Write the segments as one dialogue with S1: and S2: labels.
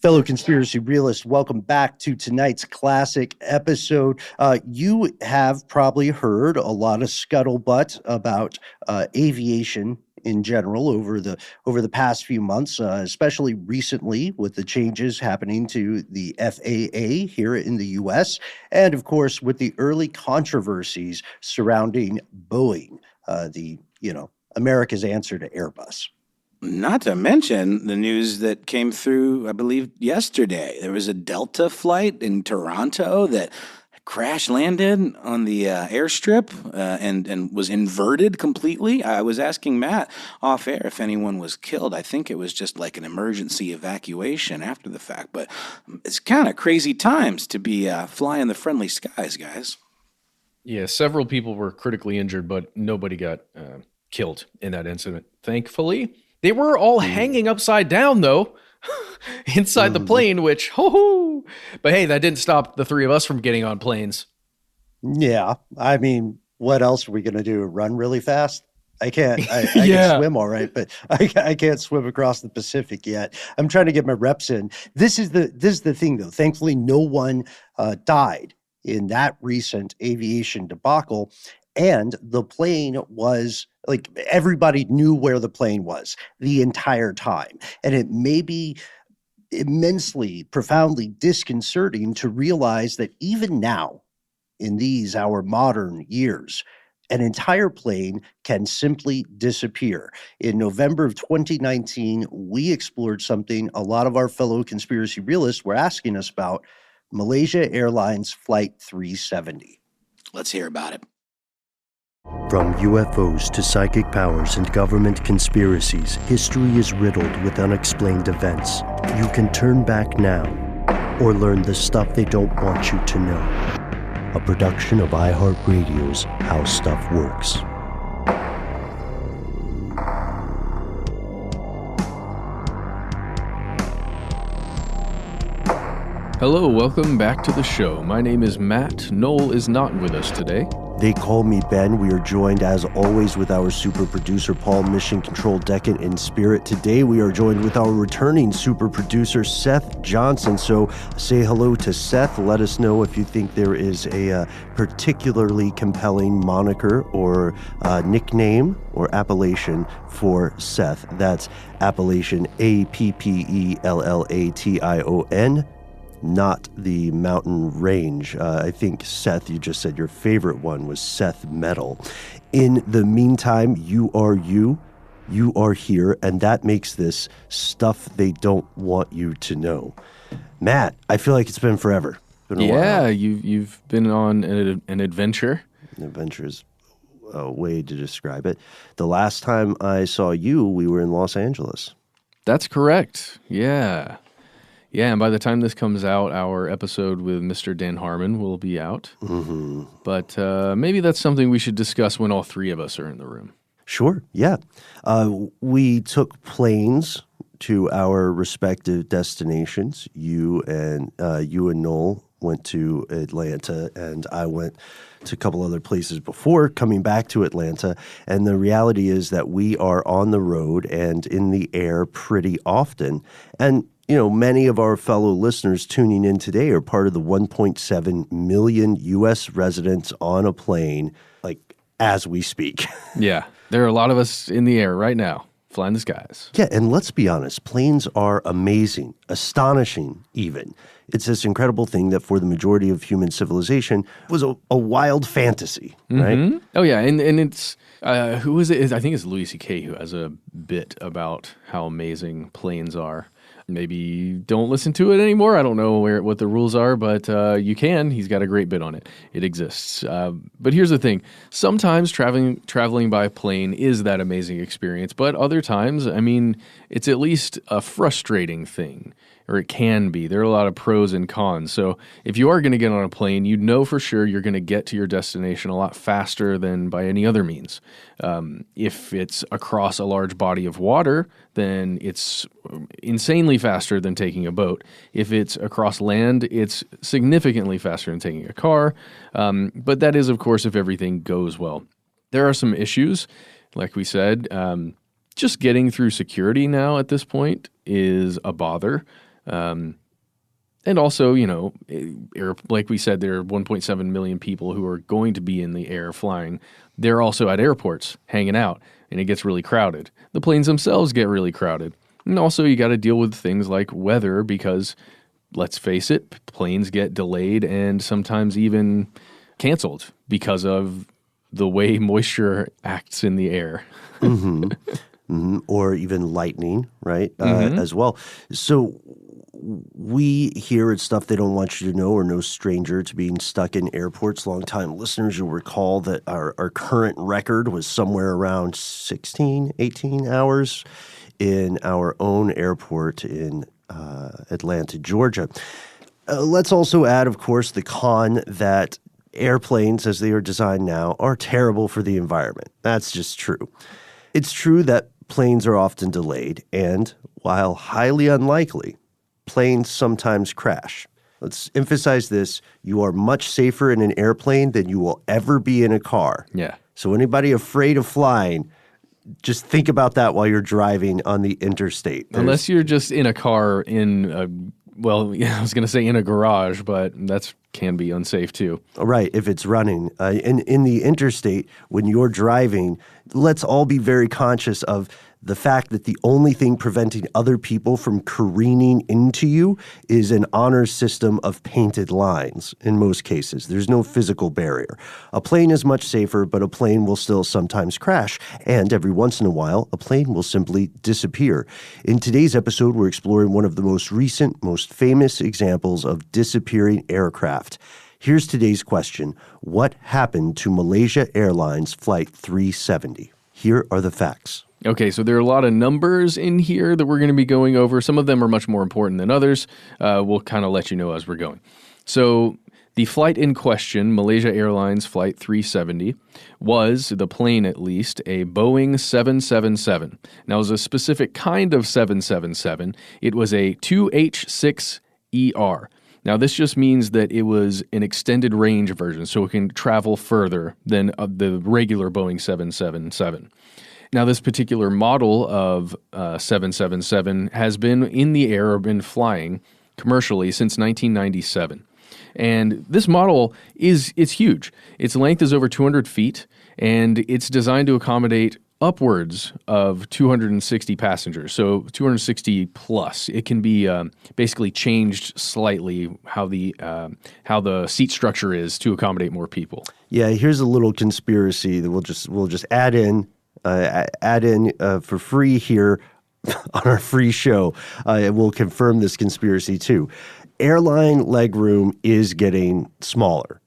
S1: Fellow conspiracy realists, welcome back to tonight's classic episode. You have probably heard a lot of scuttlebutt about aviation in general over the past few months, especially recently with the changes happening to the FAA here in the U.S., and of course with the early controversies surrounding Boeing, America's answer to Airbus.
S2: Not to mention the news that came through, I believe, yesterday. There was a Delta flight in Toronto that crash landed on the airstrip and was inverted completely. I was asking Matt off air if anyone was killed. I think it was just like an emergency evacuation after the fact. But it's kind of crazy times to be flying the friendly skies, guys.
S3: Yeah, several people were critically injured, but nobody got killed in that incident, thankfully. They were all hanging upside down, though, inside the plane, which, but hey, that didn't stop the three of us from getting on planes.
S1: Yeah. I mean, what else are we going to do? Run really fast? I can't. I can swim all right, but I can't swim across the Pacific yet. I'm trying to get my reps in. This is the thing, though. Thankfully, no one died in that recent aviation debacle. And the plane was like, everybody knew where the plane was the entire time. And it may be immensely, profoundly disconcerting to realize that even now, in these, our modern years, an entire plane can simply disappear. In November of 2019, we explored something a lot of our fellow conspiracy realists were asking us about: Malaysia Airlines Flight 370.
S2: Let's hear about it.
S4: From UFOs to psychic powers and government conspiracies, history is riddled with unexplained events. You can turn back now or learn the stuff they don't want you to know. A production of iHeartRadio's How Stuff Works.
S3: Hello, welcome back to the show. My name is Matt. Noel is not with us today.
S4: They call me Ben. We are joined, as always, with our super producer, Paul, Mission Control Deccan in spirit. Today, we are joined with our returning super producer, Seth Johnson. So say hello to Seth. Let us know if you think there is a particularly compelling moniker or nickname or appellation for Seth. That's appellation Appellation, not the mountain range. I think, Seth, you just said your favorite one was Seth Metal. In the meantime, you are here, and that makes this stuff they don't want you to know. Matt, I feel like it's been forever. Been a while.
S3: You've been on an adventure.
S4: An adventure is a way to describe it. The last time I saw you, we were in Los Angeles.
S3: That's correct. Yeah. Yeah, and by the time this comes out, our episode with Mr. Dan Harmon will be out.
S4: Mm-hmm.
S3: But maybe that's something we should discuss when all three of us are in the room.
S4: Sure, yeah. We took planes to our respective destinations. You and Noel went to Atlanta, and I went to a couple other places before coming back to Atlanta. And the reality is that we are on the road and in the air pretty often. And many of our fellow listeners tuning in today are part of the 1.7 million U.S. residents on a plane, like, as we speak.
S3: Yeah, there are a lot of us in the air right now, flying the skies.
S4: Yeah, and let's be honest, planes are amazing, astonishing even. It's this incredible thing that for the majority of human civilization was a wild fantasy, right?
S3: Mm-hmm. Oh, yeah, and it's, who is it? I think it's Louis C.K. who has a bit about how amazing planes are. Maybe don't listen to it anymore. I don't know what the rules are, but you can. He's got a great bit on it. It exists. But here's the thing. Sometimes traveling by plane is that amazing experience, but other times, it's at least a frustrating thing, or it can be. There are a lot of pros and cons. So if you are going to get on a plane, you know for sure you're going to get to your destination a lot faster than by any other means. If it's across a large body of water, then it's insanely faster than taking a boat. If it's across land, it's significantly faster than taking a car. But that is, of course, if everything goes well. There are some issues, like we said. Just getting through security now at this point is a bother. And also, like we said, there are 1.7 million people who are going to be in the air flying. They're also at airports hanging out, and it gets really crowded. The planes themselves get really crowded. And also, you got to deal with things like weather because, let's face it, planes get delayed and sometimes even canceled because of the way moisture acts in the air.
S4: Or even lightning, right, as well. So we here at Stuff They Don't Want You to Know are no stranger to being stuck in airports. Long-time listeners, you'll recall that our current record was somewhere around 16, 18 hours in our own airport in Atlanta, Georgia. Let's also add, of course, the con that airplanes, as they are designed now, are terrible for the environment. That's just true. It's true that planes are often delayed, and while highly unlikely, planes sometimes crash. Let's emphasize this. You are much safer in an airplane than you will ever be in a car.
S3: Yeah.
S4: So anybody afraid of flying, just think about that while you're driving on the interstate.
S3: Unless you're just in a car I was going to say in a garage, but that can be unsafe too.
S4: Right, if it's running. In the interstate, when you're driving, let's all be very conscious of the fact that the only thing preventing other people from careening into you is an honor system of painted lines in most cases. There's no physical barrier. A plane is much safer, but a plane will still sometimes crash. And every once in a while, a plane will simply disappear. In today's episode, we're exploring one of the most recent, most famous examples of disappearing aircraft. Here's today's question. What happened to Malaysia Airlines Flight 370? Here are the facts.
S3: Okay, so there are a lot of numbers in here that we're going to be going over. Some of them are much more important than others. We'll kind of let you know as we're going. So the flight in question, Malaysia Airlines Flight 370, was, the plane at least, a Boeing 777. Now, it was a specific kind of 777. It was a 2H6ER. Now, this just means that it was an extended range version, so it can travel further than the regular Boeing 777. Now, this particular model of 777 has been in the air or been flying commercially since 1997. And this model it's huge. Its length is over 200 feet, and it's designed to accommodate upwards of 260 passengers, so 260 plus. It can be basically changed slightly how the seat structure is to accommodate more people.
S4: Yeah, here's a little conspiracy that we'll just add in for free here on our free show. We'll confirm this conspiracy too. Airline legroom is getting smaller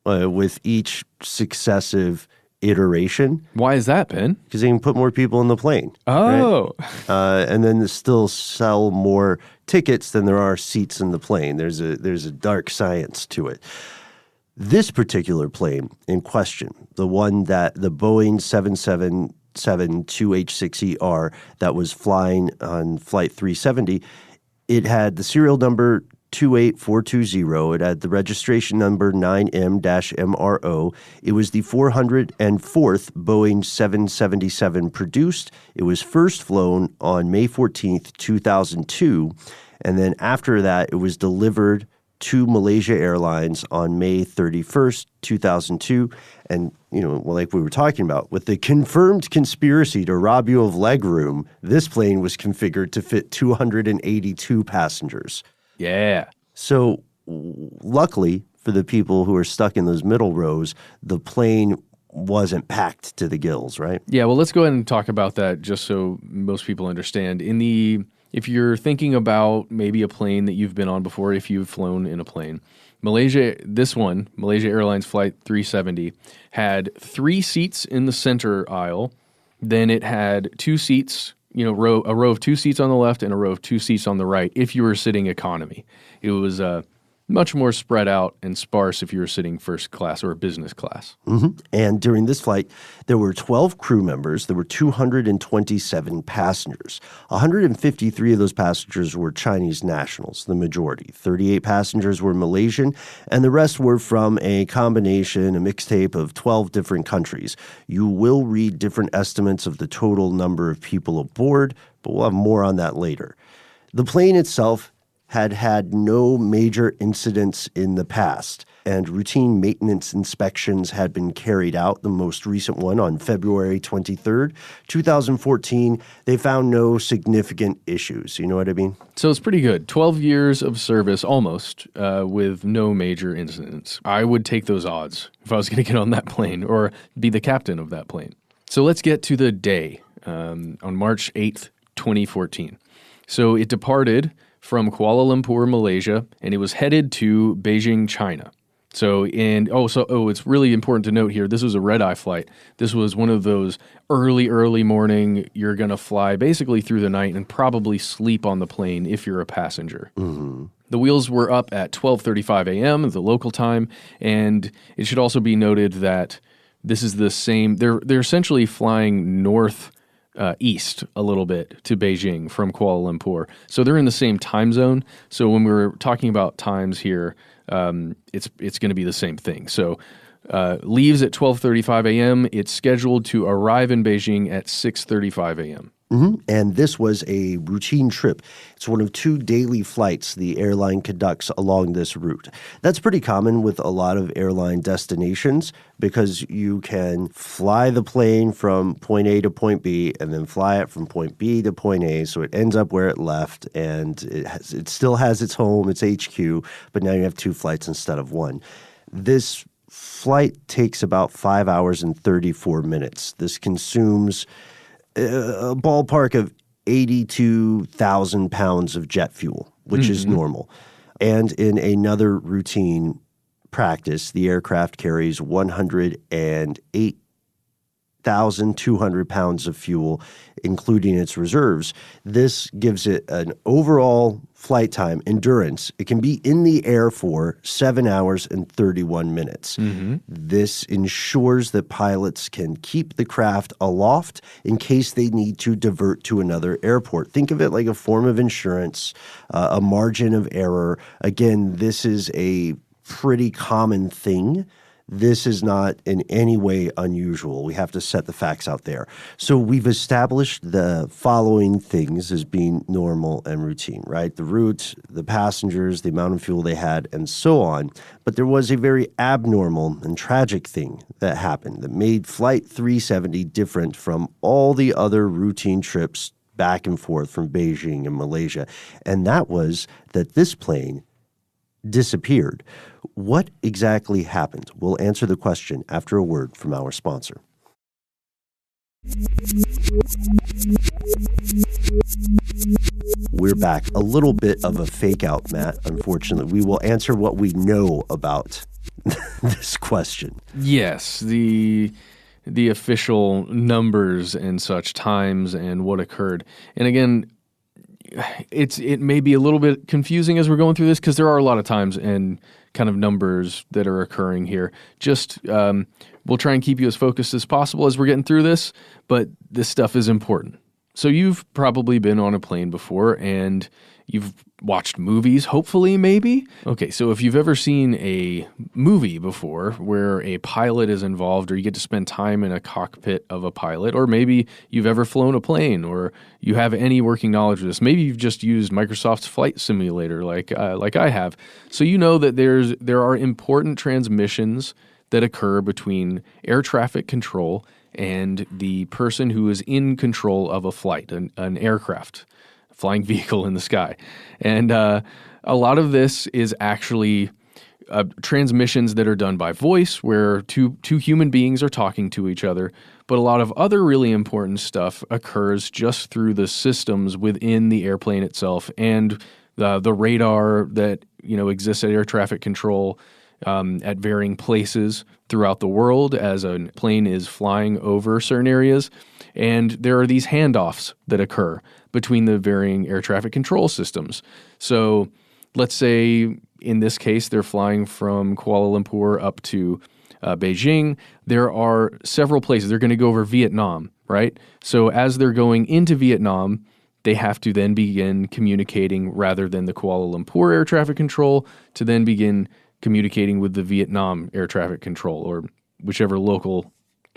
S4: with each successive iteration.
S3: Why is that, Ben?
S4: Because they can put more people in the plane.
S3: Oh.
S4: Right? And then they still sell more tickets than there are seats in the plane. There's a dark science to it. This particular plane in question, the one that the Boeing 777 2H6ER that was flying on Flight 370, it had the serial number 28420. It had the registration number 9M-MRO. It was the 404th Boeing 777 produced. It was first flown on May 14th, 2002. And then after that, it was delivered to Malaysia Airlines on May 31st, 2002. And, like we were talking about, with the confirmed conspiracy to rob you of legroom, this plane was configured to fit 282 passengers.
S3: Yeah.
S4: So luckily for the people who are stuck in those middle rows, the plane wasn't packed to the gills, right?
S3: Yeah, well, let's go ahead and talk about that just so most people understand. If you're thinking about maybe a plane that you've been on before, if you've flown in a plane, Malaysia Airlines Flight 370, had 3 seats in the center aisle. Then it had 2 seats, a row of 2 seats on the left and a row of 2 seats on the right if you were sitting economy. It was much more spread out and sparse if you were sitting first class or business class.
S4: Mm-hmm. And during this flight, there were 12 crew members. There were 227 passengers. 153 of those passengers were Chinese nationals, the majority. 38 passengers were Malaysian, and the rest were from a combination, a mixtape of 12 different countries. You will read different estimates of the total number of people aboard, but we'll have more on that later. The plane itself had no major incidents in the past, and routine maintenance inspections had been carried out. The most recent one on February 23rd, 2014, they found no significant issues. You know what I mean?
S3: So it's pretty good. 12 years of service, almost, with no major incidents. I would take those odds if I was going to get on that plane or be the captain of that plane. So let's get to the day on March 8th, 2014. So it departed from Kuala Lumpur, Malaysia, and it was headed to Beijing, China. So it's really important to note here, this was a red-eye flight. This was one of those early morning, you're going to fly basically through the night and probably sleep on the plane if you're a passenger. Mm-hmm. The wheels were up at 12:35 a.m., the local time, and it should also be noted that this is the same, they're essentially flying east a little bit to Beijing from Kuala Lumpur. So they're in the same time zone. So when we were talking about times here, it's going to be the same thing. So leaves at 12:35 a.m. It's scheduled to arrive in Beijing at 6:35 a.m.
S4: Mm-hmm. And this was a routine trip. It's one of 2 daily flights the airline conducts along this route. That's pretty common with a lot of airline destinations because you can fly the plane from point A to point B and then fly it from point B to point A, so it ends up where it left, and it still has its home, its HQ, but now you have 2 flights instead of 1. This flight takes about 5 hours and 34 minutes. This consumes a ballpark of 82,000 pounds of jet fuel, which is normal. And in another routine practice, the aircraft carries 108,200 pounds of fuel, including its reserves. This gives it an overall flight time, endurance. It can be in the air for 7 hours and 31 minutes. Mm-hmm. This ensures that pilots can keep the craft aloft in case they need to divert to another airport. Think of it like a form of insurance, a margin of error. Again, this is a pretty common thing. This is not in any way unusual. We have to set the facts out there. So we've established the following things as being normal and routine, right? The route, the passengers, the amount of fuel they had, and so on. But there was a very abnormal and tragic thing that happened that made Flight 370 different from all the other routine trips back and forth from Beijing and Malaysia. And that was that this plane disappeared. What exactly happened? We'll answer the question after a word from our sponsor. We're back. A little bit of a fake out, Matt, unfortunately. We will answer what we know about this question.
S3: Yes, the official numbers and such, times and what occurred. And again, it may be a little bit confusing as we're going through this because there are a lot of times and kind of numbers that are occurring here. Just we'll try and keep you as focused as possible as we're getting through this, but this stuff is important. So you've probably been on a plane before and you've watched movies, hopefully, maybe. Okay, so if you've ever seen a movie before where a pilot is involved or you get to spend time in a cockpit of a pilot, or maybe you've ever flown a plane or you have any working knowledge of this, maybe you've just used Microsoft's Flight Simulator like I have. So you know that there are important transmissions that occur between air traffic control and the person who is in control of a flight, an aircraft, flying vehicle in the sky. And a lot of this is actually transmissions that are done by voice, where two human beings are talking to each other. But a lot of other really important stuff occurs just through the systems within the airplane itself and the radar that exists at air traffic control at varying places throughout the world as a plane is flying over certain areas. And there are these handoffs that occur between the varying air traffic control systems. So let's say in this case, they're flying from Kuala Lumpur up to Beijing. There are several places. They're going to go over Vietnam, right? So as they're going into Vietnam, they have to then begin communicating rather than the Kuala Lumpur air traffic control to then begin communicating with the Vietnam air traffic control or whichever local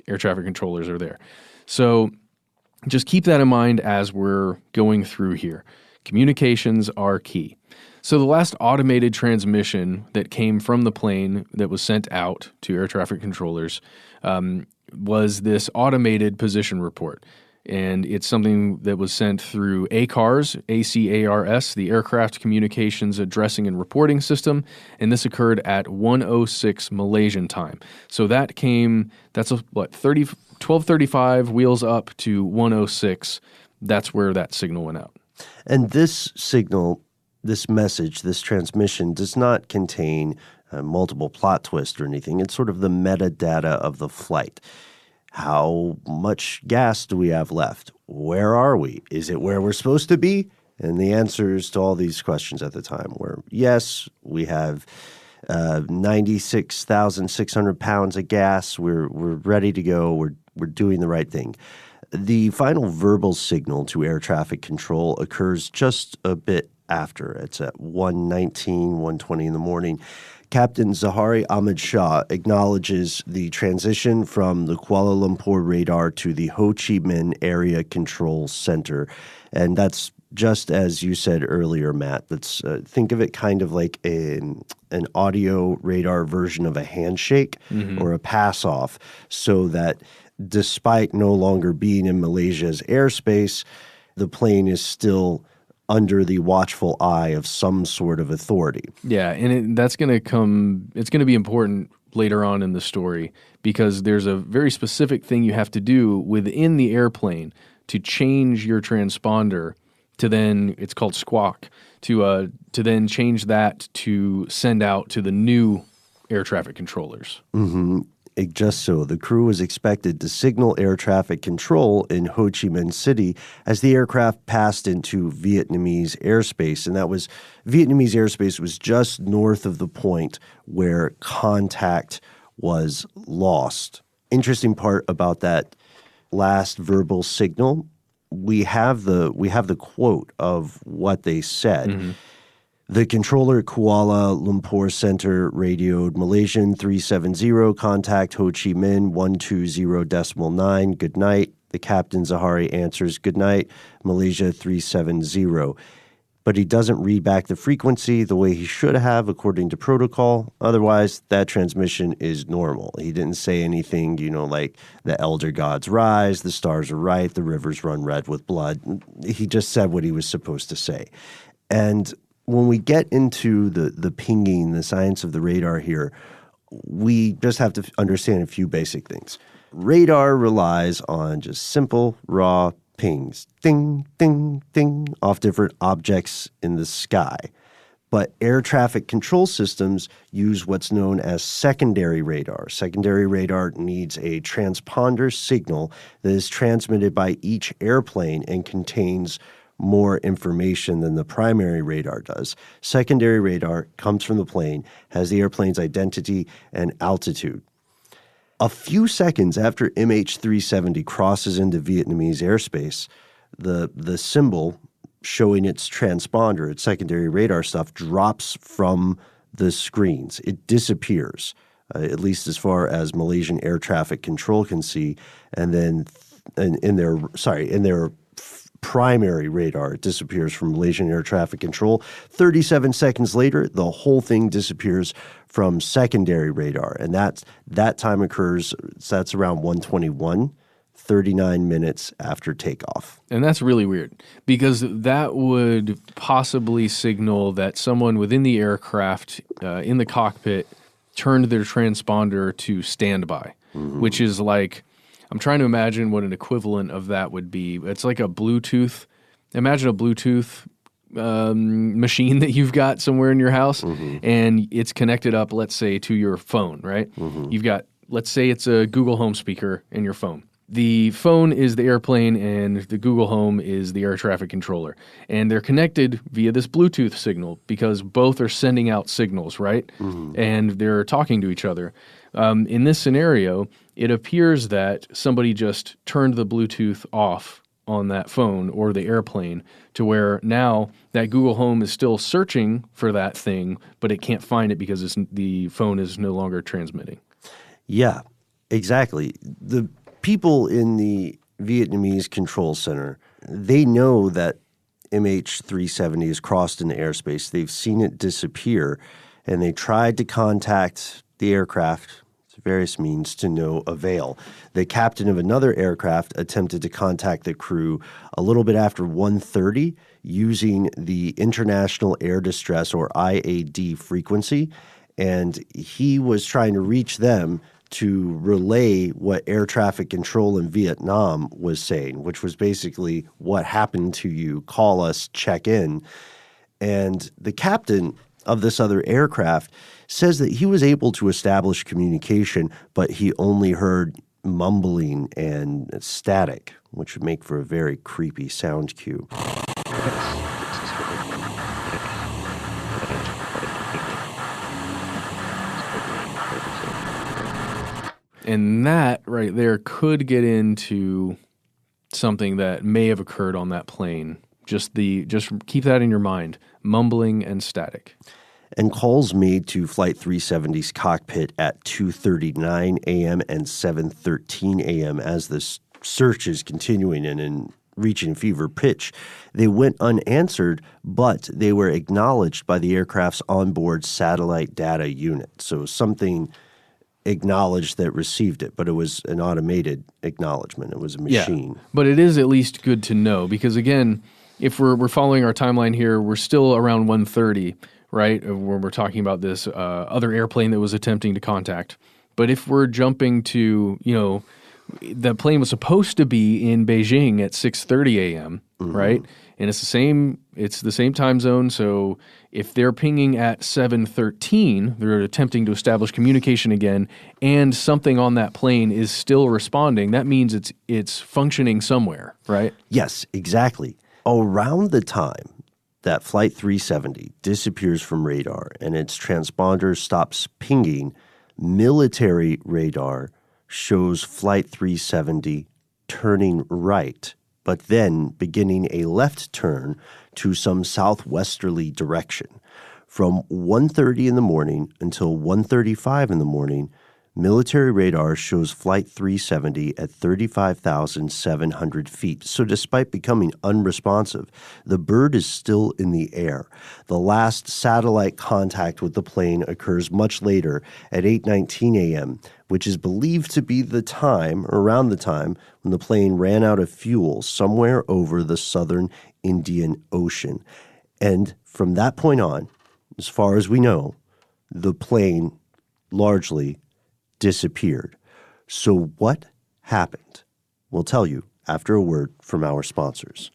S3: air traffic controllers are there. So just keep that in mind as we're going through here. Communications are key. So the last automated transmission that came from the plane that was sent out to air traffic controllers was this automated position report. And it's something that was sent through ACARS, ACARS, the Aircraft Communications Addressing and Reporting System, and this occurred at 1:06 Malaysian time. So that's 12:35 wheels up to 1:06. That's where that signal went out.
S4: And this signal, this message, this transmission does not contain multiple plot twists or anything. It's sort of the metadata of the flight. How much gas do we have left? Where are we? Is it where we're supposed to be? And the answers to all these questions at the time were, yes, we have 96,600 pounds of gas. We're ready to go. We're doing the right thing. The final verbal signal to air traffic control occurs just a bit after. It's at 1:19, 1:20 in the morning. Captain Zahari Ahmed Shah acknowledges the transition from the Kuala Lumpur radar to the Ho Chi Minh Area Control Center. And that's just as you said earlier, Matt. Let's think of it kind of like an audio radar version of a handshake or a pass-off, so that despite no longer being in Malaysia's airspace, the plane is still under the watchful eye of some sort of authority.
S3: Yeah, and it's going to be important later on in the story, because there's a very specific thing you have to do within the airplane to change your transponder to then, it's called squawk, to then change that to send out to the new air traffic controllers.
S4: Mm-hmm. Just so, the crew was expected to signal air traffic control in Ho Chi Minh City as the aircraft passed into Vietnamese airspace. And Vietnamese airspace was just north of the point where contact was lost. Interesting part about that last verbal signal, we have the quote of what they said. Mm-hmm. The controller at Kuala Lumpur Center radioed Malaysian 370, contact Ho Chi Minh 120.9, good night. The captain Zahari answers, good night, Malaysia 370. But he doesn't read back the frequency the way he should have according to protocol. Otherwise, that transmission is normal. He didn't say anything, like the elder gods rise, the stars are right, the rivers run red with blood. He just said what he was supposed to say. And when we get into the pinging, the science of the radar here, we just have to understand a few basic things. Radar relies on just simple, raw pings, ding, ding, ding, off different objects in the sky. But air traffic control systems use what's known as secondary radar. Secondary radar needs a transponder signal that is transmitted by each airplane and contains more information than the primary radar does. Secondary radar comes from the plane, has the airplane's identity and altitude. A few seconds after MH370 crosses into Vietnamese airspace, the symbol showing its transponder, its secondary radar stuff, drops from the screens. It disappears, at least as far as Malaysian air traffic control can see, and then in their primary radar, it disappears from Malaysian air traffic control. 37 seconds later, the whole thing disappears from secondary radar. And that time occurs, that's around 1:21, 39 minutes after takeoff.
S3: And that's really weird, because that would possibly signal that someone within the aircraft, in the cockpit, turned their transponder to standby, which is like, I'm trying to imagine what an equivalent of that would be. It's like a Bluetooth. Imagine a Bluetooth machine that you've got somewhere in your house, and it's connected up, let's say, to your phone, right? You've got, let's say it's a Google Home speaker in your phone. The phone is the airplane, and the Google Home is the air traffic controller. And they're connected via this Bluetooth signal because both are sending out signals, right? And they're talking to each other. In this scenario, it appears that somebody just turned the Bluetooth off on that phone or the airplane, to where now that Google Home is still searching for that thing, but it can't find it because the phone is no longer transmitting.
S4: Yeah, exactly. The people in the Vietnamese control center, they know that MH370 has crossed into airspace. They've seen it disappear, and they tried to contact the aircraft through various means to no avail. The captain of another aircraft attempted to contact the crew a little bit after 1:30 using the International Air Distress, or IAD, frequency, and he was trying to reach them to relay what air traffic control in Vietnam was saying, which was basically, what happened to you? Call us, check in. And the captain of this other aircraft says that he was able to establish communication, but he only heard mumbling and static, which would make for a very creepy sound cue.
S3: And that right there could get into something that may have occurred on that plane. Just keep that in your mind. Mumbling and static.
S4: And calls made to Flight 370's cockpit at 2:39 a.m. and 7:13 a.m. as the search is continuing and reaching fever pitch. They went unanswered, but they were acknowledged by the aircraft's onboard satellite data unit. So something acknowledged that received it, but it was an automated acknowledgement. It was a machine.
S3: Yeah, but it is at least good to know because, again, if we're following our timeline here, we're still around 1:30, right, when we're talking about this other airplane that was attempting to contact. But if we're jumping to, the plane was supposed to be in Beijing at 6:30 a.m., right? And it's the same time zone, so if they're pinging at 7:13, they're attempting to establish communication again, and something on that plane is still responding, that means it's functioning somewhere, right?
S4: Yes, exactly. Around the time that Flight 370 disappears from radar and its transponder stops pinging, military radar shows Flight 370 turning right, but then beginning a left turn to some southwesterly direction. From 1:30 in the morning until 1:35 in the morning, military radar shows Flight 370 at 35,700 feet. So despite becoming unresponsive, the bird is still in the air. The last satellite contact with the plane occurs much later at 8:19 a.m., which is believed to be around the time when the plane ran out of fuel somewhere over the southern Indian Ocean. And from that point on, as far as we know, the plane largely disappeared. So what happened? We'll tell you after a word from our sponsors.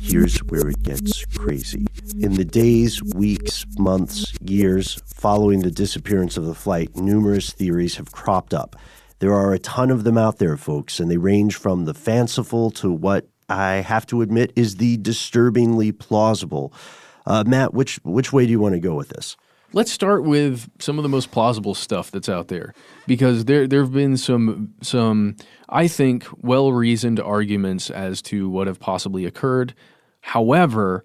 S4: Here's where it gets crazy. In the days, weeks, months, years following the disappearance of the flight, numerous theories have cropped up. There are a ton of them out there, folks, and they range from the fanciful to what I have to admit is the disturbingly plausible. Matt, which way do you want to go with this?
S3: Let's start with some of the most plausible stuff that's out there, because there have been some I think well-reasoned arguments as to what have possibly occurred. However,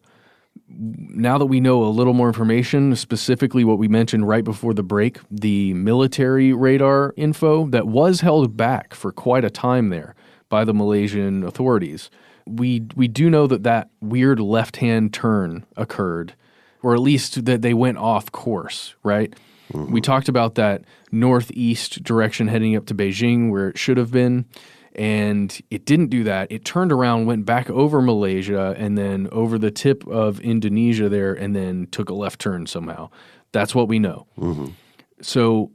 S3: now that we know a little more information, specifically what we mentioned right before the break, the military radar info that was held back for quite a time there by the Malaysian authorities, we do know that weird left-hand turn occurred, or at least that they went off course, right? Mm-hmm. We talked about that northeast direction heading up to Beijing where it should have been, and it didn't do that. It turned around, went back over Malaysia, and then over the tip of Indonesia there, and then took a left turn somehow. That's what we know. Mm-hmm. So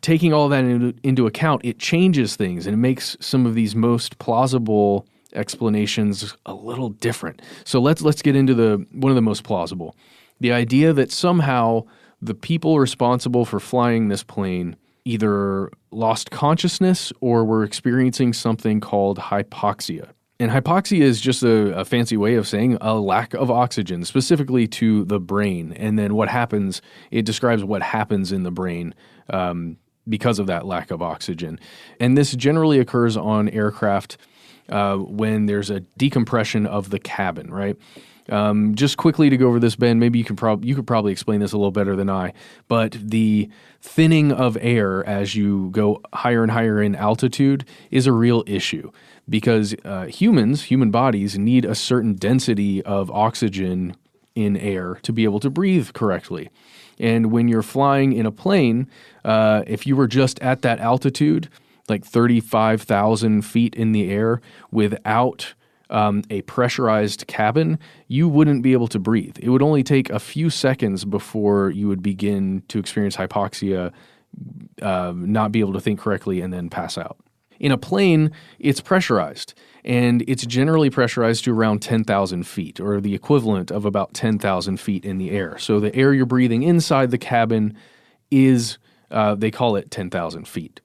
S3: taking all that into account, it changes things, and it makes some of these most plausible explanations a little different. So let's get into one of the most plausible. The idea that somehow the people responsible for flying this plane either lost consciousness or were experiencing something called hypoxia. And hypoxia is just a fancy way of saying a lack of oxygen, specifically to the brain. And then what happens, it describes what happens in the brain because of that lack of oxygen. And this generally occurs on aircraft when there's a decompression of the cabin, right? Just quickly to go over this, Ben, maybe you could probably explain this a little better than I, but the thinning of air as you go higher and higher in altitude is a real issue because human bodies need a certain density of oxygen in air to be able to breathe correctly. And when you're flying in a plane, if you were just at that altitude, like 35,000 feet in the air without a pressurized cabin, you wouldn't be able to breathe. It would only take a few seconds before you would begin to experience hypoxia, not be able to think correctly, and then pass out. In a plane, it's pressurized, and it's generally pressurized to around 10,000 feet, or the equivalent of about 10,000 feet in the air. So the air you're breathing inside the cabin is, they call it 10,000 feet.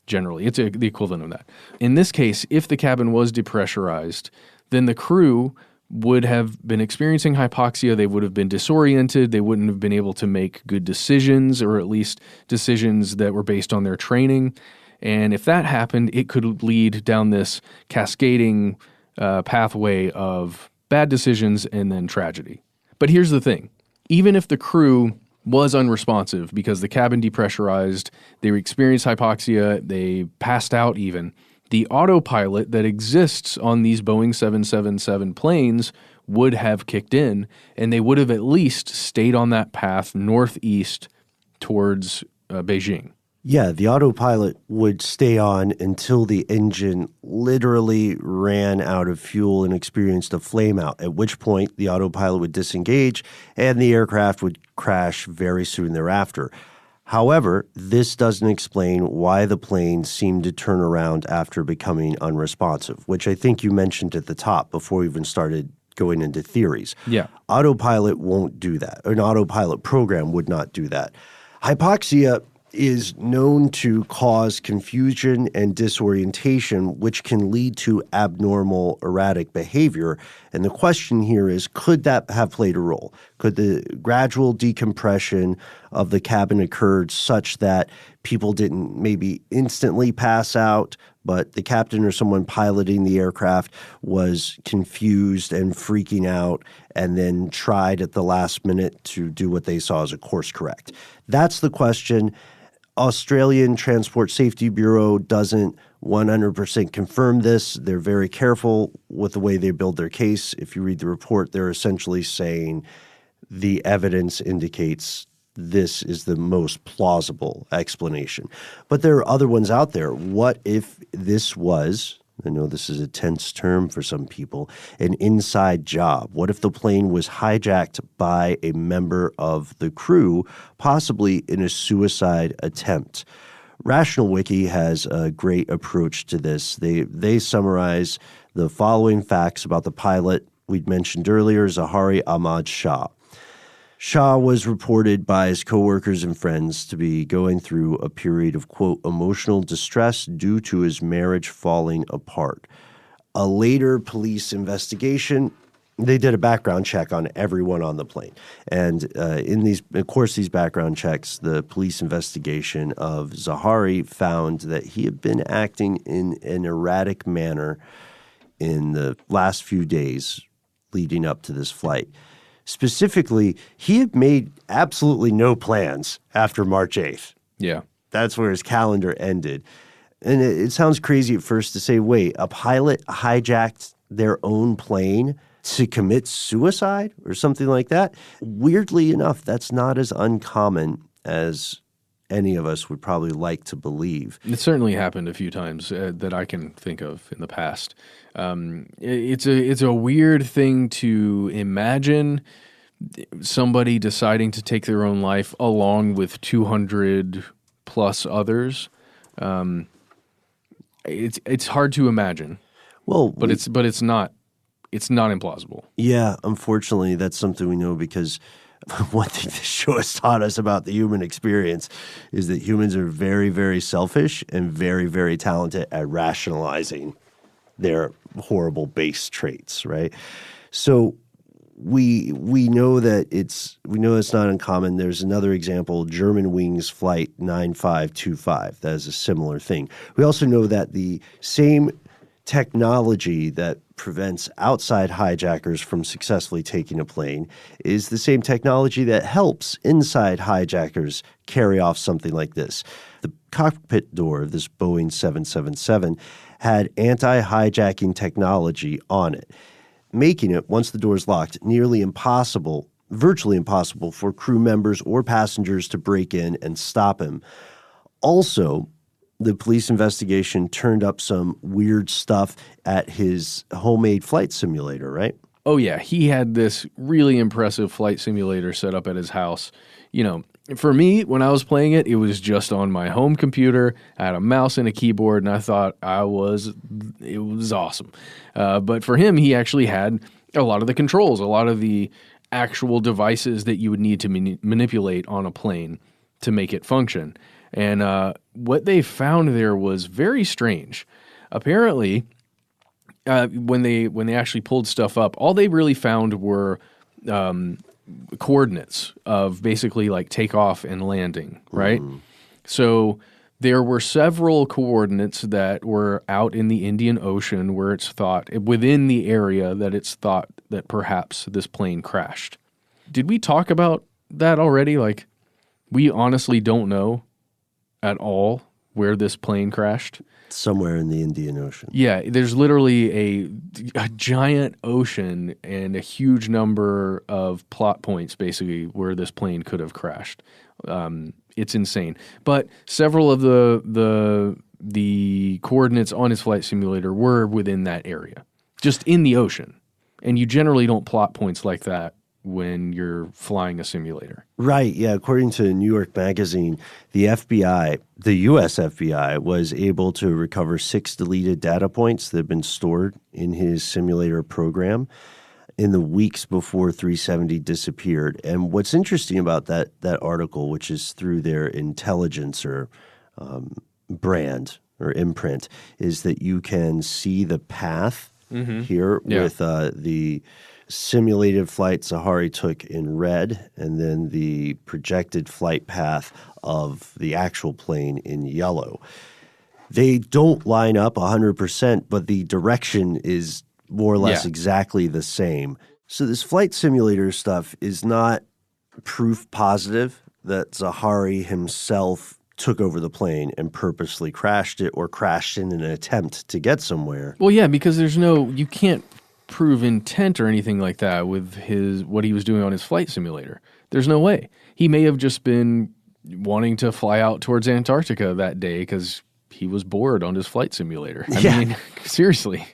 S3: Generally, it's the equivalent of that. In this case, if the cabin was depressurized, then the crew would have been experiencing hypoxia. They would have been disoriented. They wouldn't have been able to make good decisions, or at least decisions that were based on their training. And if that happened, it could lead down this cascading pathway of bad decisions and then tragedy. But here's the thing. Even if the crew was unresponsive because the cabin depressurized, they experienced hypoxia, they passed out even, the autopilot that exists on these Boeing 777 planes would have kicked in, and they would have at least stayed on that path northeast towards Beijing.
S4: Yeah, the autopilot would stay on until the engine literally ran out of fuel and experienced a flameout, at which point the autopilot would disengage and the aircraft would crash very soon thereafter. However, this doesn't explain why the plane seemed to turn around after becoming unresponsive, which I think you mentioned at the top before we even started going into theories.
S3: Yeah.
S4: Autopilot won't do that. An autopilot program would not do that. Hypoxia is known to cause confusion and disorientation, which can lead to abnormal, erratic behavior. And the question here is, could that have played a role? Could the gradual decompression of the cabin occurred such that people didn't maybe instantly pass out, but the captain or someone piloting the aircraft was confused and freaking out and then tried at the last minute to do what they saw as a course correct? That's the question. Australian Transport Safety Bureau doesn't 100% confirm this. They're very careful with the way they build their case. If you read the report, they're essentially saying the evidence indicates this is the most plausible explanation. But there are other ones out there. What if this was, I know this is a tense term for some people, an inside job? What if the plane was hijacked by a member of the crew, possibly in a suicide attempt? Rational Wiki has a great approach to this. They summarize the following facts about the pilot we'd mentioned earlier, Zahari Ahmad Shah. Shah was reported by his coworkers and friends to be going through a period of, quote, emotional distress due to his marriage falling apart. A later police investigation, they did a background check on everyone on the plane. And in these background checks, the police investigation of Zahari found that he had been acting in an erratic manner in the last few days leading up to this flight. Specifically, he had made absolutely no plans after March 8th.
S3: Yeah.
S4: That's where his calendar ended. And it sounds crazy at first to say, wait, a pilot hijacked their own plane to commit suicide or something like that? Weirdly enough, that's not as uncommon as any of us would probably like to believe.
S3: It certainly happened a few times that I can think of in the past. It's a weird thing to imagine somebody deciding to take their own life along with 200 plus others. It's hard to imagine.
S4: Well,
S3: but it's not implausible.
S4: Yeah, unfortunately, that's something we know because one thing this show has taught us about the human experience is that humans are very, very selfish and very, very talented at rationalizing their horrible base traits, right? So we know that it's not uncommon. There's another example, Germanwings Flight 9525. That is a similar thing. We also know that the same technology that prevents outside hijackers from successfully taking a plane is the same technology that helps inside hijackers carry off something like this. The cockpit door of this Boeing 777 had anti-hijacking technology on it, making it, once the door is locked, nearly impossible, virtually impossible for crew members or passengers to break in and stop him. Also, the police investigation turned up some weird stuff at his homemade flight simulator, right?
S3: Oh, yeah. He had this really impressive flight simulator set up at his house. You know, for me, when I was playing it, it was just on my home computer. I had a mouse and a keyboard, and I thought it was awesome. But for him, he actually had a lot of the controls, a lot of the actual devices that you would need to manipulate on a plane to make it function. And what they found there was very strange. Apparently, when they actually pulled stuff up, all they really found were coordinates of basically like takeoff and landing, right? Mm. So there were several coordinates that were out in the Indian Ocean where it's thought, within the area that it's thought that perhaps this plane crashed. Did we talk about that already? Like, we honestly don't know at all where this plane crashed.
S4: Somewhere in the Indian Ocean. Yeah,
S3: there's literally a giant ocean and a huge number of plot points, basically, where this plane could have crashed. It's insane. But several of the coordinates on his flight simulator were within that area, just in the ocean. And you generally don't plot points like that when you're flying a simulator.
S4: Right, yeah. According to New York Magazine, the FBI, the U.S. FBI, was able to recover 6 deleted data points that had been stored in his simulator program in the weeks before 370 disappeared. And what's interesting about that article, which is through their intelligence or brand or imprint, is that you can see the path here with the simulated flight Zahari took in red, and then the projected flight path of the actual plane in yellow. They don't line up 100%, but the direction is more or less exactly the same. So this flight simulator stuff is not proof positive that Zahari himself took over the plane and purposely crashed it or crashed in an attempt to get somewhere.
S3: Well, yeah, because you can't prove intent or anything like that with what he was doing on his flight simulator. There's no way. He may have just been wanting to fly out towards Antarctica that day because he was bored on his flight simulator. I mean, seriously.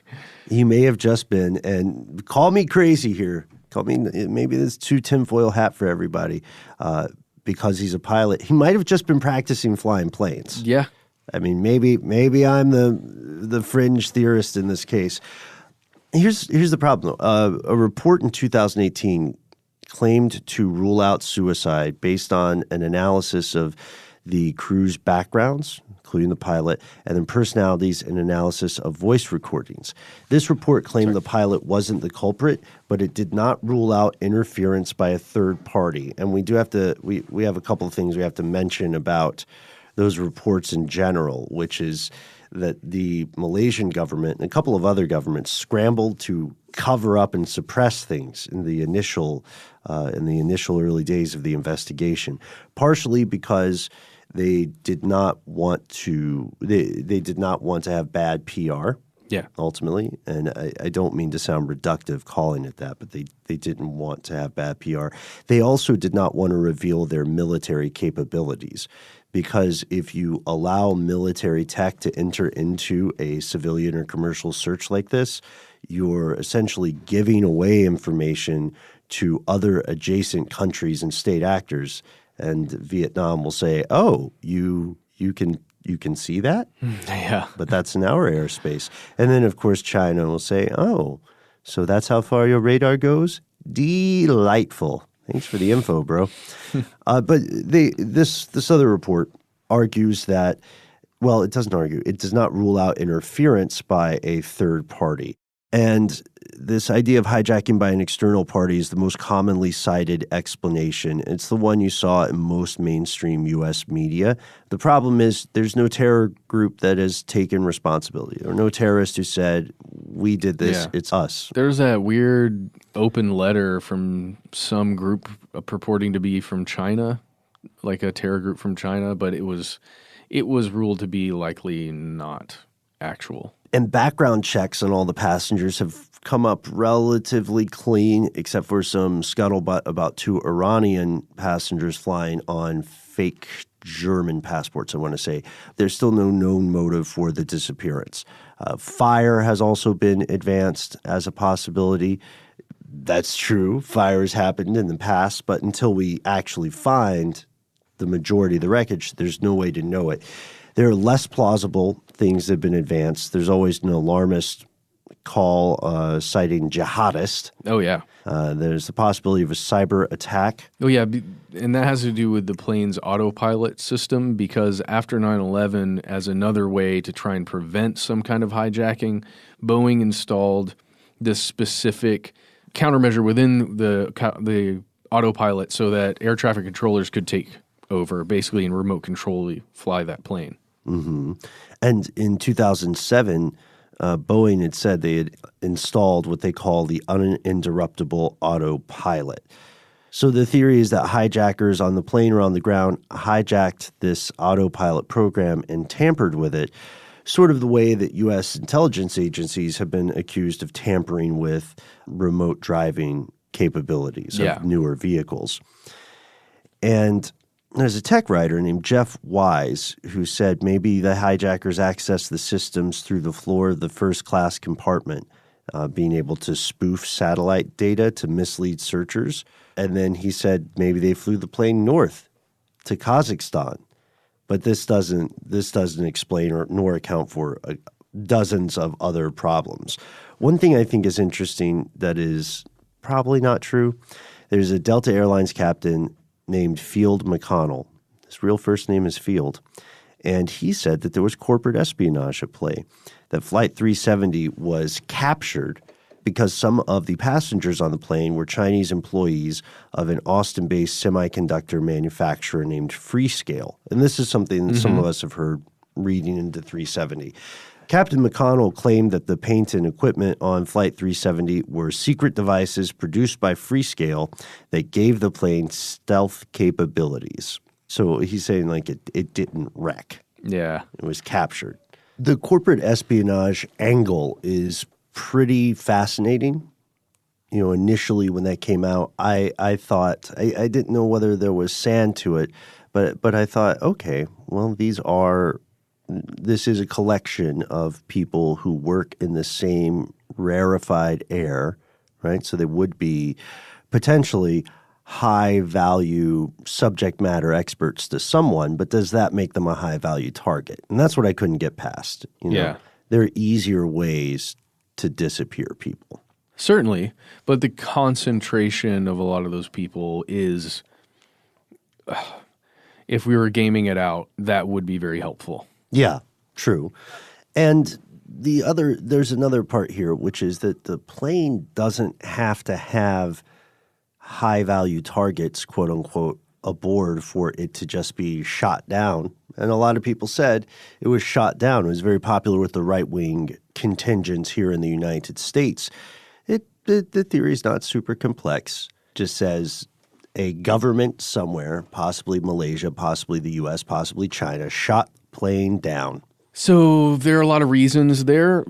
S4: He may have just been, and call me crazy here. Maybe this too tinfoil hat for everybody because he's a pilot. He might have just been practicing flying planes.
S3: Yeah.
S4: I mean, maybe I'm the fringe theorist in this case. Here's the problem, though. A report in 2018 claimed to rule out suicide based on an analysis of the crew's backgrounds, including the pilot, and then personalities and analysis of voice recordings. This report claimed the pilot wasn't the culprit, but it did not rule out interference by a third party. And we do have to we have a couple of things we have to mention about those reports in general, which is that the Malaysian government and a couple of other governments scrambled to cover up and suppress things in the initial early days of the investigation, partially because they did not want to have bad PR.
S3: Yeah,
S4: ultimately, and I don't mean to sound reductive calling it that, but they didn't want to have bad PR. They also did not want to reveal their military capabilities, because if you allow military tech to enter into a civilian or commercial search like this, you're essentially giving away information to other adjacent countries and state actors. And Vietnam will say, "Oh, you can see that?
S3: Yeah.
S4: But that's in our airspace." And then, of course, China will say, "Oh, so that's how far your radar goes? Delightful. Thanks for the info, bro." But this other report argues that, well, it doesn't argue. It does not rule out interference by a third party. And this idea of hijacking by an external party is the most commonly cited explanation. It's the one you saw in most mainstream U.S. media. The problem is there's no terror group that has taken responsibility. There are no terrorists who said, we did this.
S3: Yeah.
S4: It's us.
S3: There's that weird open letter from some group purporting to be from China, like a terror group from China, but it was ruled to be likely not actual.
S4: And background checks on all the passengers have come up relatively clean, except for some scuttlebutt about 2 Iranian passengers flying on fake German passports, I want to say. There's still no known motive for the disappearance. Fire has also been advanced as a possibility. That's true. Fires happened in the past, but until we actually find the majority of the wreckage, there's no way to know it. There are less plausible things that have been advanced. There's always an alarmist call citing jihadists.
S3: Oh, yeah.
S4: There's the possibility of a cyber attack.
S3: Oh, yeah. And that has to do with the plane's autopilot system, because after 9/11, as another way to try and prevent some kind of hijacking, Boeing installed this specific countermeasure within the autopilot so that air traffic controllers could take over, basically in remote control, fly that plane.
S4: Mm-hmm. And in 2007, Boeing had said they had installed what they call the uninterruptible autopilot. So the theory is that hijackers on the plane or on the ground hijacked this autopilot program and tampered with it, sort of the way that U.S. intelligence agencies have been accused of tampering with remote driving capabilities of newer vehicles. And there's a tech writer named Jeff Wise who said maybe the hijackers accessed the systems through the floor of the first-class compartment, being able to spoof satellite data to mislead searchers. And then he said maybe they flew the plane north to Kazakhstan. But this doesn't explain nor account for dozens of other problems. One thing I think is interesting that is probably not true, there's a Delta Airlines captain named Field McConnell. His real first name is Field. And he said that there was corporate espionage at play, that Flight 370 was captured because some of the passengers on the plane were Chinese employees of an Austin-based semiconductor manufacturer named Freescale. And this is something that some of us have heard reading into 370. Captain McConnell claimed that the paint and equipment on Flight 370 were secret devices produced by Freescale that gave the plane stealth capabilities. So he's saying like it didn't wreck.
S3: Yeah.
S4: It was captured. The corporate espionage angle is pretty fascinating. You know, initially when that came out, I thought, I didn't know whether there was sand to it, but I thought, okay, well, this is a collection of people who work in the same rarefied air, right? So they would be potentially high-value subject matter experts to someone, but does that make them a high-value target? And that's what I couldn't get past. You know?
S3: Yeah.
S4: There are easier ways to disappear people.
S3: Certainly, but the concentration of a lot of those people is, if we were gaming it out, that would be very helpful.
S4: Yeah, true. And there's another part here, which is that the plane doesn't have to have high-value targets, quote unquote, aboard for it to just be shot down. And a lot of people said it was shot down. It was very popular with the right-wing contingents here in the United States. The theory is not super complex. Just says a government somewhere, possibly Malaysia, possibly the U.S., possibly China, shot plane down.
S3: So there are a lot of reasons there.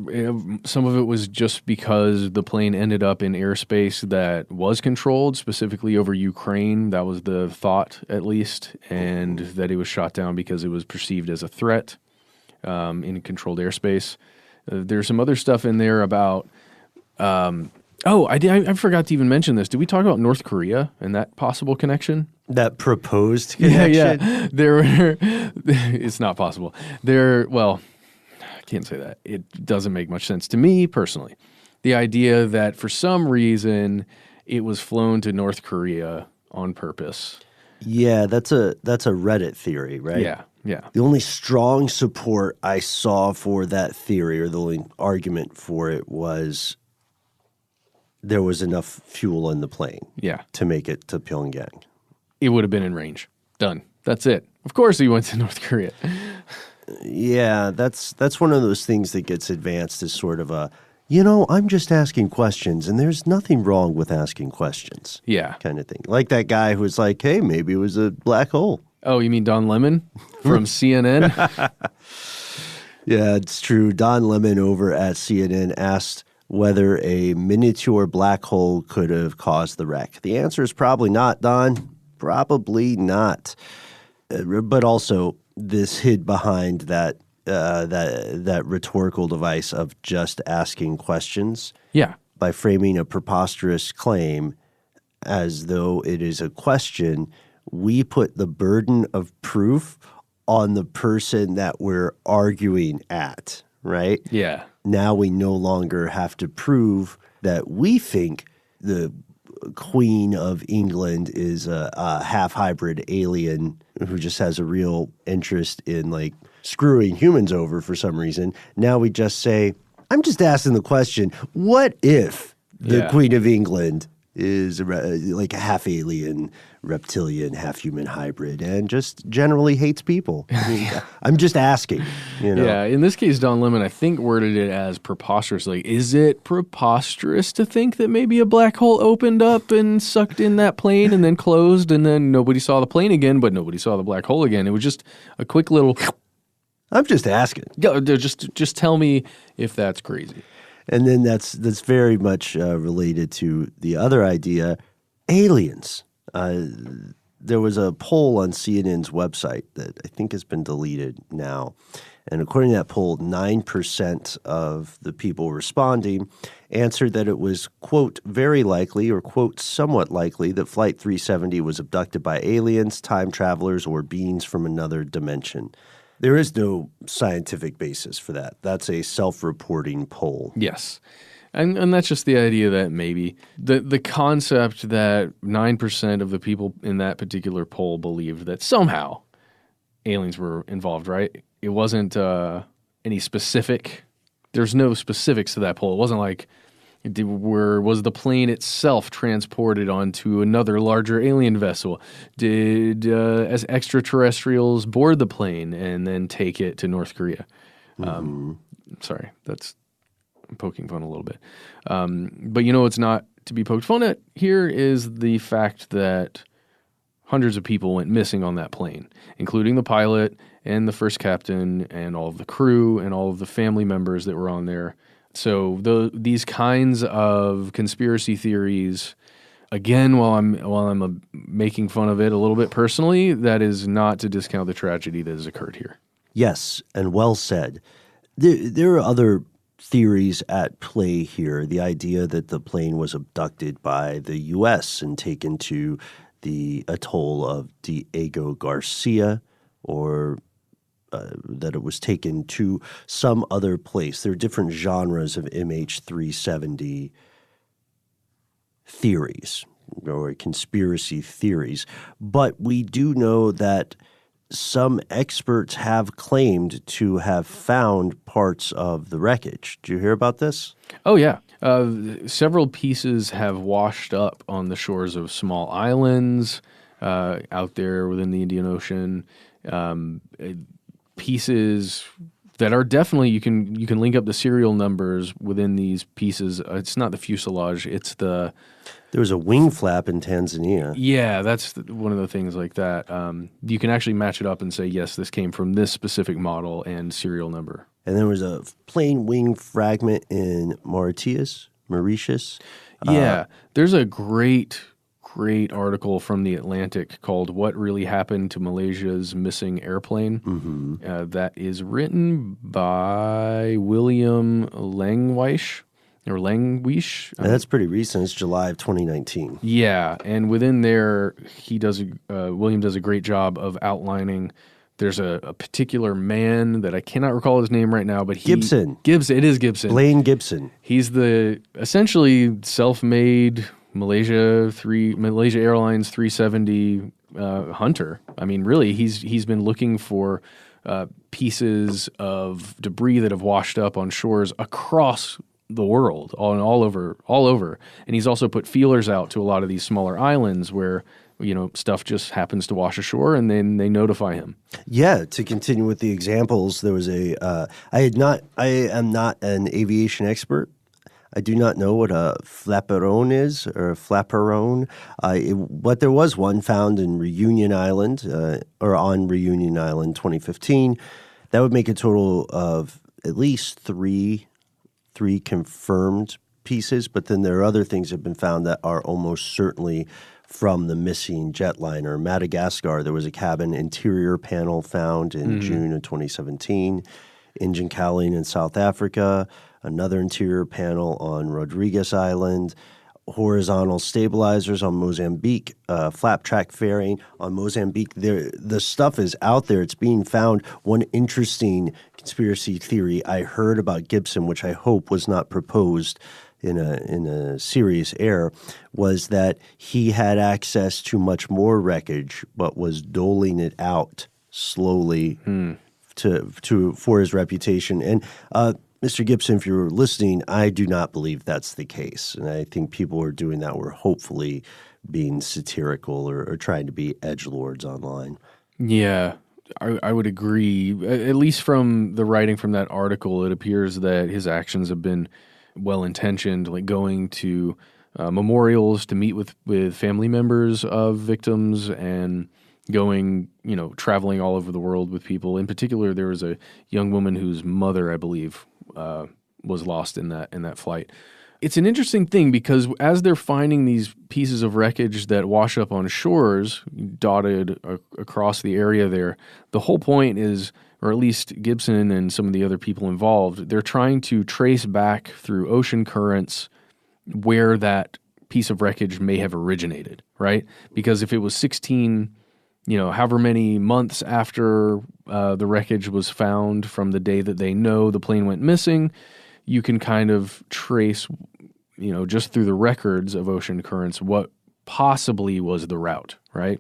S3: Some of it was just because the plane ended up in airspace that was controlled, specifically over Ukraine. That was the thought, at least, and that it was shot down because it was perceived as a threat in controlled airspace. There's some other stuff in there about I forgot to even mention this. Did we talk about North Korea and that possible connection?
S4: That proposed connection?
S3: Yeah. It's not possible. I can't say that. It doesn't make much sense to me personally. The idea that for some reason it was flown to North Korea on purpose.
S4: Yeah, that's a Reddit theory, right?
S3: Yeah.
S4: The only strong support I saw for that theory, or the only argument for it, was there was enough fuel in the plane to make it to Pyongyang.
S3: It would have been in range. Done. That's it. Of course he went to North Korea.
S4: Yeah, that's one of those things that gets advanced as sort of a I'm just asking questions, and there's nothing wrong with asking questions.
S3: Yeah.
S4: Kind of thing. Like that guy who was like, hey, maybe it was a black hole.
S3: Oh, you mean Don Lemon from CNN?
S4: Yeah, it's true. Don Lemon over at CNN asked whether a miniature black hole could have caused the wreck. The answer is probably not, Don. Probably not. But also, this hid behind that rhetorical device of just asking questions.
S3: Yeah.
S4: By framing a preposterous claim as though it is a question, we put the burden of proof on the person that we're arguing at, right?
S3: Yeah.
S4: Now we no longer have to prove that we think the Queen of England is a half hybrid alien who just has a real interest in like screwing humans over for some reason. Now we just say, I'm just asking the question, what if the Queen of England is like a half alien, reptilian, half human hybrid and just generally hates people? I mean, I'm just asking,
S3: Yeah, in this case, Don Lemon, I think, worded it as preposterous. Like, is it preposterous to think that maybe a black hole opened up and sucked in that plane and then closed and then nobody saw the plane again, but nobody saw the black hole again? It was just a quick little...
S4: I'm just asking.
S3: Just tell me if that's crazy.
S4: And then that's very much related to the other idea, aliens. There was a poll on CNN's website that I think has been deleted now. And according to that poll, 9% of the people responding answered that it was, quote, very likely or, quote, somewhat likely that Flight 370 was abducted by aliens, time travelers, or beings from another dimension. There is no scientific basis for that. That's a self-reporting poll.
S3: Yes. And that's just the idea that maybe the concept that 9% of the people in that particular poll believed that somehow aliens were involved, right? It wasn't any specific. There's no specifics to that poll. It wasn't like, was the plane itself transported onto another larger alien vessel? Did as extraterrestrials board the plane and then take it to North Korea? Sorry, I'm poking fun a little bit. But what's not to be poked fun at here is the fact that hundreds of people went missing on that plane, including the pilot and the first captain and all of the crew and all of the family members that were on there. So these kinds of conspiracy theories, again, while I'm making fun of it a little bit personally, that is not to discount the tragedy that has occurred here.
S4: Yes, and well said. There are other theories at play here. The idea that the plane was abducted by the U.S. and taken to the atoll of Diego Garcia, or that it was taken to some other place. There are different genres of MH370 theories or conspiracy theories. But we do know that some experts have claimed to have found parts of the wreckage. Did you hear about this?
S3: Oh, yeah. Several pieces have washed up on the shores of small islands out there within the Indian Ocean. Pieces that are definitely, you can link up the serial numbers within these pieces. It's not the fuselage, it's the...
S4: There was a wing flap in Tanzania.
S3: Yeah, that's one of the things like that. You can actually match it up and say, yes, this came from this specific model and serial number.
S4: And there was a plane wing fragment in Mauritius.
S3: Yeah, there's a great article from The Atlantic called What Really Happened to Malaysia's Missing Airplane. Mm-hmm. That is written by William Langwish.
S4: That's pretty recent. It's July of 2019.
S3: Yeah, and within there, William does a great job of outlining. There's a particular man that I cannot recall his name right now, but
S4: Gibson.
S3: It is Gibson.
S4: Blaine Gibson.
S3: He's the essentially self-made Malaysia Airlines 370 hunter. I mean, really, he's been looking for pieces of debris that have washed up on shores across the world, all over. And he's also put feelers out to a lot of these smaller islands where stuff just happens to wash ashore, and then they notify him.
S4: Yeah, to continue with the examples, there was I am not an aviation expert, I do not know what a flaperon is or a flaperon, but there was one found in Reunion Island or on Reunion Island 2015. That would make a total of at least three confirmed pieces, but then there are other things that have been found that are almost certainly from the missing jetliner. Madagascar, there was a cabin interior panel found in June of 2017. Engine cowling in South Africa, another interior panel on Rodriguez Island, horizontal stabilizers on Mozambique, flap track fairing on Mozambique. The stuff is out there. It's being found. One interesting conspiracy theory I heard about Gibson, which I hope was not proposed in a serious air, was that he had access to much more wreckage, but was doling it out slowly for his reputation. And Mr. Gibson, if you're listening, I do not believe that's the case. And I think people who are doing that were hopefully being satirical or trying to be edgelords online.
S3: Yeah, I would agree. At least from the writing from that article, it appears that his actions have been well-intentioned, like going to memorials to meet with family members of victims and going, traveling all over the world with people. In particular, there was a young woman whose mother, I believe, was lost in that flight. It's an interesting thing because as they're finding these pieces of wreckage that wash up on shores, dotted across the area there, the whole point is, or at least Gibson and some of the other people involved, they're trying to trace back through ocean currents where that piece of wreckage may have originated, right? Because if it was 16, however many months after the wreckage was found from the day that they know the plane went missing, you can kind of trace, just through the records of ocean currents, what possibly was the route, right?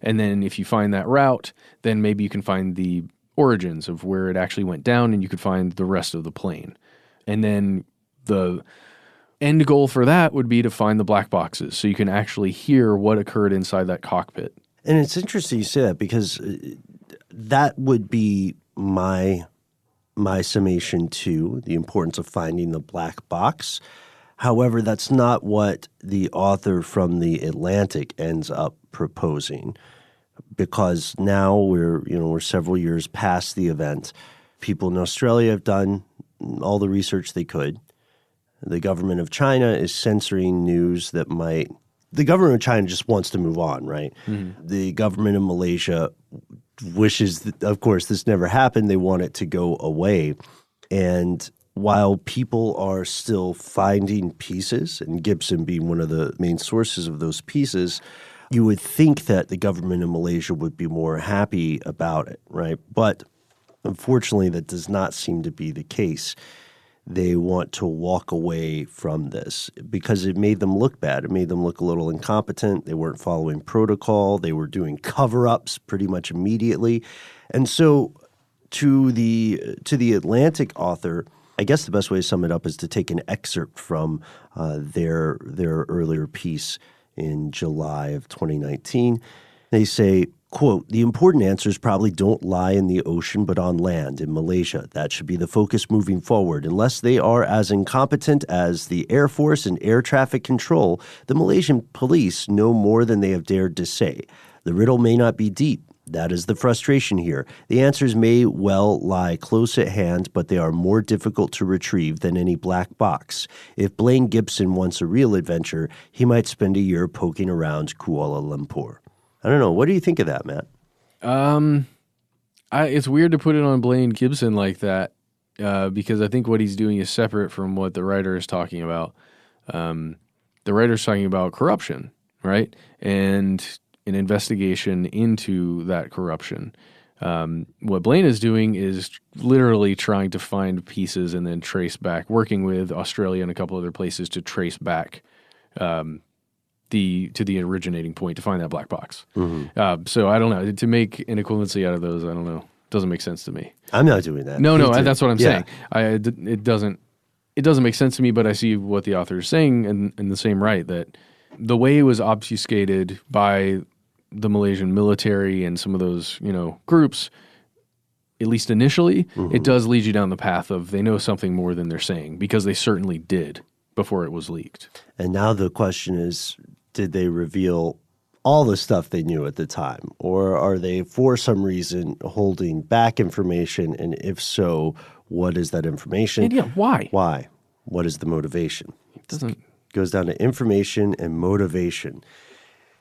S3: And then if you find that route, then maybe you can find the origins of where it actually went down, and you could find the rest of the plane. And then the end goal for that would be to find the black boxes so you can actually hear what occurred inside that cockpit.
S4: And it's interesting you say that because that would be my summation too, the importance of finding the black box. However, that's not what the author from The Atlantic ends up proposing, because now we're several years past the event. People in Australia have done all the research they could. The government of China is censoring news that might – the government of China just wants to move on, right? Mm-hmm. The government of Malaysia wishes that, of course, this never happened. They want it to go away. And while people are still finding pieces, and Gibson being one of the main sources of those pieces – you would think that the government of Malaysia would be more happy about it, right? But unfortunately, that does not seem to be the case. They want to walk away from this because it made them look bad. It made them look a little incompetent. They weren't following protocol. They were doing cover-ups pretty much immediately. And so to the Atlantic author, I guess the best way to sum it up is to take an excerpt from their earlier piece in July of 2019. They say, quote, "The important answers probably don't lie in the ocean but on land in Malaysia. That should be the focus moving forward. Unless they are as incompetent as the Air Force and air traffic control, the Malaysian police know more than they have dared to say. The riddle may not be deep. That is the frustration here. The answers may well lie close at hand, but they are more difficult to retrieve than any black box. If Blaine Gibson wants a real adventure, he might spend a year poking around Kuala Lumpur." I don't know. What do you think of that, Matt?
S3: It's weird to put it on Blaine Gibson like that because I think what he's doing is separate from what the writer is talking about. The writer's talking about corruption, right? And an investigation into that corruption. What Blaine is doing is literally trying to find pieces and then trace back, working with Australia and a couple other places to trace back to the originating point to find that black box. Mm-hmm. So I don't know. To make an equivalency out of those, I don't know. Doesn't make sense to me.
S4: I'm not doing that.
S3: No, that's what I'm saying. It doesn't make sense to me, but I see what the author is saying in the same right, that the way it was obfuscated by the Malaysian military and some of those, groups, at least initially, mm-hmm. It does lead you down the path of they know something more than they're saying, because they certainly did before it was leaked.
S4: And now the question is, did they reveal all the stuff they knew at the time? Or are they, for some reason, holding back information? And if so, what is that information?
S3: And yeah, why?
S4: Why? What is the motivation?
S3: It doesn't...
S4: goes down to information and motivation.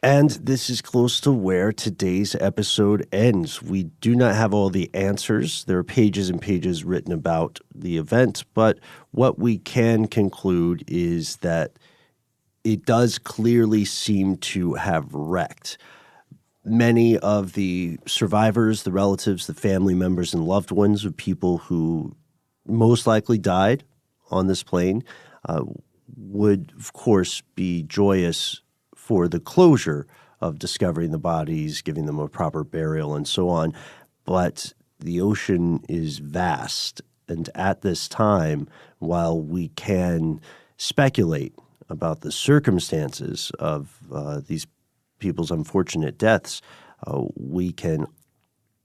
S4: And this is close to where today's episode ends. We do not have all the answers. There are pages and pages written about the event, but what we can conclude is that it does clearly seem to have wrecked. Many of the survivors, the relatives, the family members, and loved ones of people who most likely died on this plane would, of course, be joyous for the closure of discovering the bodies, giving them a proper burial, and so on. But the ocean is vast. And at this time, while we can speculate about the circumstances of these people's unfortunate deaths, we can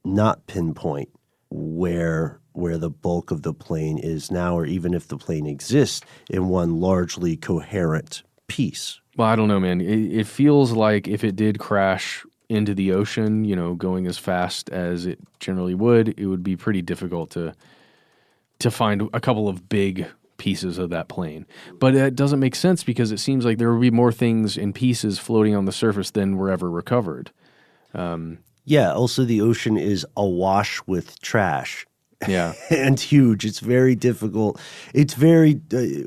S4: not pinpoint where the bulk of the plane is now, or even if the plane exists in one largely coherent piece.
S3: Well, I don't know, man. It feels like if it did crash into the ocean, going as fast as it generally would, it would be pretty difficult to find a couple of big pieces of that plane. But it doesn't make sense because it seems like there would be more things in pieces floating on the surface than were ever recovered.
S4: Yeah, also the ocean is awash with trash.
S3: Yeah.
S4: And huge. It's very difficult. It's very,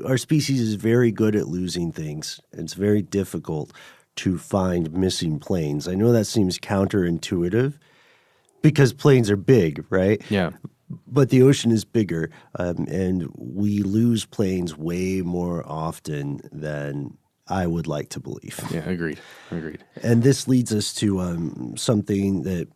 S4: our species is very good at losing things. It's very difficult to find missing planes. I know that seems counterintuitive because planes are big, right?
S3: Yeah.
S4: But the ocean is bigger, and we lose planes way more often than I would like to believe.
S3: Yeah, agreed.
S4: And this leads us to something that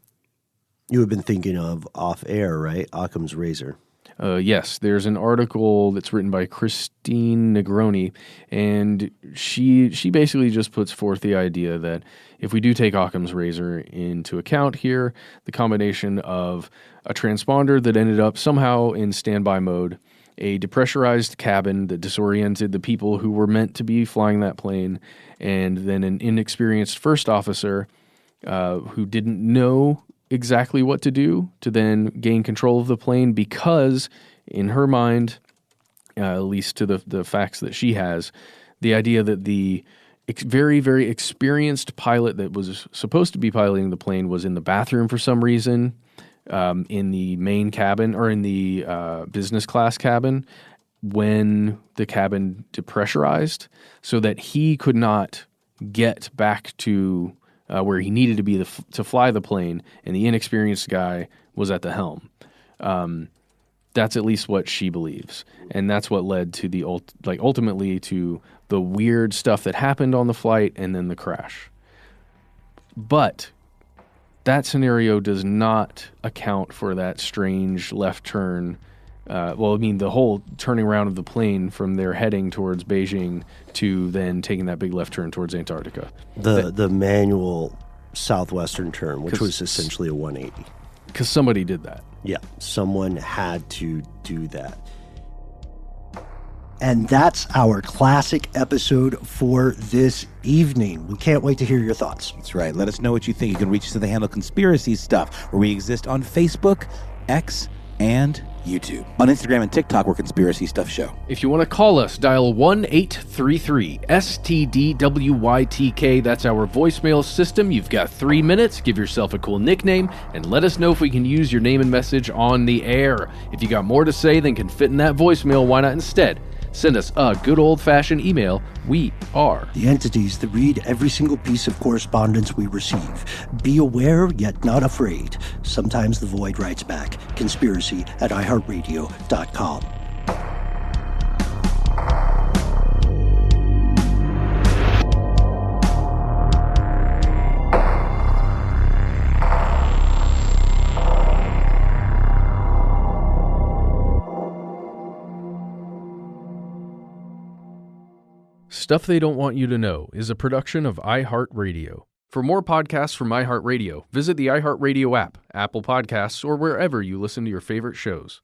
S4: you have been thinking of off air, right? Occam's razor.
S3: Yes, there's an article that's written by Christine Negroni, and she basically just puts forth the idea that if we do take Occam's razor into account here, the combination of a transponder that ended up somehow in standby mode, a depressurized cabin that disoriented the people who were meant to be flying that plane, and then an inexperienced first officer who didn't know exactly what to do to then gain control of the plane because, in her mind, at least to the facts that she has, the idea that the very, very experienced pilot that was supposed to be piloting the plane was in the bathroom for some reason, in the main cabin or in the business class cabin when the cabin depressurized, so that he could not get back to where he needed to be to fly the plane, and the inexperienced guy was at the helm. That's at least what she believes, and that's what led to the ultimately to the weird stuff that happened on the flight and then the crash. But that scenario does not account for that strange left turn. The whole turning around of the plane from their heading towards Beijing to then taking that big left turn towards Antarctica.
S4: The manual southwestern turn, which was essentially a 180.
S3: Because somebody did that.
S4: Yeah, someone had to do that.
S1: And that's our classic episode for this evening. We can't wait to hear your thoughts.
S2: That's right. Let us know what you think. You can reach us at the handle Conspiracy Stuff, where we exist on Facebook, X, and YouTube. On Instagram and TikTok, we're Conspiracy Stuff Show.
S3: If you want to call us, dial 1-833-STDWYTK. That's our voicemail system. You've got 3 minutes. Give yourself a cool nickname and let us know if we can use your name and message on the air. If you got more to say than can fit in that voicemail, why not instead send us a good old-fashioned email? We are
S1: the entities that read every single piece of correspondence we receive. Be aware, yet not afraid. Sometimes the void writes back. Conspiracy@iHeartRadio.com.
S3: Stuff They Don't Want You to Know is a production of iHeartRadio. For more podcasts from iHeartRadio, visit the iHeartRadio app, Apple Podcasts, or wherever you listen to your favorite shows.